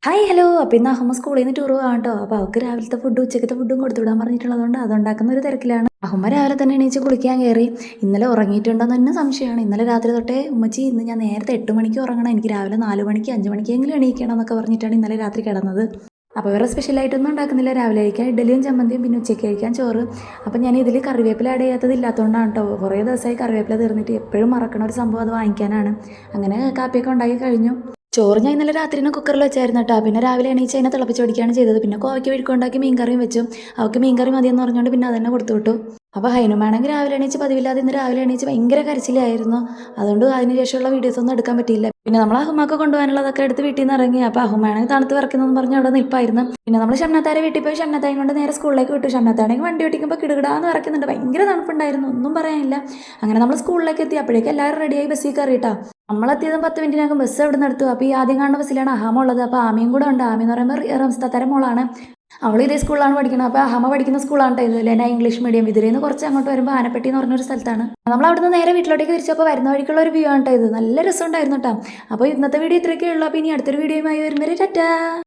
Hi hello. അപ്പോൾ ഇന്ന് അഹമ്മ സ്കൂളിൽ നിന്ന് ടൂർ പോകാം കേട്ടോ. അപ്പോൾ അവൾക്ക് രാവിലത്തെ ഫുഡ് ഉച്ചക്കത്തെ ഫുഡും കൊടുത്തു വിടാൻ പറഞ്ഞിട്ടുള്ളതുകൊണ്ട് അതുണ്ടാക്കുന്ന ഒരു തിരക്കിലാണ്. അഹമ്മ രാവിലെ തന്നെ എണീച്ച് കുളിക്കാൻ കയറി. ഇന്നലെ ഉറങ്ങിയിട്ടുണ്ടോയെന്ന് തന്നെ സംശയമാണ്. ഇന്നലെ രാത്രി തൊട്ടേ ഉമ്മച്ചി ഇന്ന് ഞാൻ നേരത്തെ 8 മണിക്ക് ഉറങ്ങണം, എനിക്ക് രാവിലെ 4 മണിക്ക് 5 മണിക്കെങ്കിലും എണീക്കണം എന്നൊക്കെ പറഞ്ഞിട്ടാണ് ഇന്നലെ രാത്രി കിടന്നത്. അപ്പോൾ വേറെ സ്പെഷ്യലായിട്ടൊന്നും ഉണ്ടാക്കുന്നില്ല. രാവിലെ കഴിക്കാൻ ഇഡ്ഡലിയും ചമ്മന്തിയും, പിന്നെ ഉച്ചയ്ക്ക് കഴിക്കാൻ ചോറ്. അപ്പോൾ ഞാൻ ഇതിൽ കറിവേപ്പില ആഡ് ചെയ്യാത്തത് ഇല്ലാത്തതുകൊണ്ടാണ് കേട്ടോ. കുറേ ദിവസമായി കറിവേപ്പില തീർന്നിട്ട് എപ്പോഴും മറക്കണ ഒരു സംഭവം അത് വാങ്ങിക്കാനാണ്. അങ്ങനെ കാപ്പിയൊക്കെ ഉണ്ടാക്കി കഴിഞ്ഞു. ചോറ് ഞാൻ ഇന്നലെ രാത്രി തന്നെ കുക്കറിൽ വെച്ചായിരുന്നു കേട്ടോ. പിന്നെ രാവിലെ എണീച്ച് അതിനെ തിളപ്പിച്ച് പഠിക്കുകയാണ് ചെയ്തത്. പിന്നെ കോവയ്ക്ക് മെഴുക്കുണ്ടാക്കി മീൻകറിയും വെച്ചു. അവൾക്ക് മീൻകറി മതിയെന്ന് പറഞ്ഞുകൊണ്ട് പിന്നെ അതന്നെ കൊടുത്തു വിട്ടു. അപ്പോൾ ഹൈനുമാണെങ്കിൽ രാവിലെ എണീച്ച് പതിവില്ലാതെ ഇന്ന് രാവിലെ എണീച്ച് ഭയങ്കര കരച്ചിലായിരുന്നു. അതുകൊണ്ട് അതിന് ശേഷമുള്ള വീഡിയോസ് ഒന്നും എടുക്കാൻ പറ്റിയില്ല. പിന്നെ നമ്മൾ അഹുമാക്ക് കൊണ്ടുപോകാനുള്ളതൊക്കെ എടുത്ത് വീട്ടിൽ നിന്ന് ഇറങ്ങി. അപ്പോൾ അഹുമാണെങ്കിൽ തണുത്ത് വിറയ്ക്കുന്നതെന്ന് പറഞ്ഞ് അവിടെ നിൽപ്പായിരുന്നു. പിന്നെ നമ്മൾ ഷംനാത്താരെ വീട്ടിൽ പോയി ഷംനാത്തായും കൊണ്ട് നേരെ സ്കൂളിലേക്ക് വിട്ടു. ഷംനാത്താണെങ്കിൽ വണ്ടി ഓടിക്കുമ്പോൾ കിടുകിടാന്ന് വിറയ്ക്കുന്നുണ്ട്. ഭയങ്കര തണുപ്പുണ്ടായിരുന്നു, ഒന്നും പറയാനില്ല. അങ്ങനെ നമ്മൾ സ്കൂളിലേക്ക് എത്തി. അപ്പോഴേക്കും എല്ലാവരും റെഡിയായി ബസ്സിൽ കയറിയിട്ടാ. നമ്മളെത്തിയതും 10 മിനിറ്റിനകം ബസ് എവിടെ നിർത്തുക. അപ്പോൾ ഈ ആദ്യം കാണുന്ന ബസ്സിലാണ് അഹാമ ഉള്ളത്. അപ്പോൾ ആമയും കൂടെ ഉണ്ട്. ആമി എന്ന് പറയുമ്പോൾ റംസ്താത്താരെ മോളാണ്. അവൾ ഇതേ സ്കൂളിലാണ് പഠിക്കുന്നത്. അപ്പോൾ അഹമ്മ പഠിക്കുന്ന സ്കൂളാണ് കേട്ടോ ഇത്. Lena English medium. ഇതിൽ നിന്ന് കുറച്ച് അങ്ങോട്ട് വരുമ്പോൾ ആനപ്പെട്ടി എന്ന് പറഞ്ഞൊരു സ്ഥലത്താണ്. നമ്മൾ അവിടുന്ന് നേരെ വീട്ടിലോട്ടേക്ക് തിരിച്ചപ്പോൾ വരുന്ന വഴിക്കുള്ള ഒരു വ്യൂ ആണ് കേട്ടോ ഇത്. നല്ല രസമുണ്ടായിരുന്നു കേട്ടോ. അപ്പോൾ ഇന്നത്തെ വീഡിയോ ഇത്രയൊക്കെ ഉള്ളൂ. അപ്പോൾ ഇനി അടുത്തൊരു വീഡിയോയുമായി വരുമ്പോൾ ടാറ്റാ.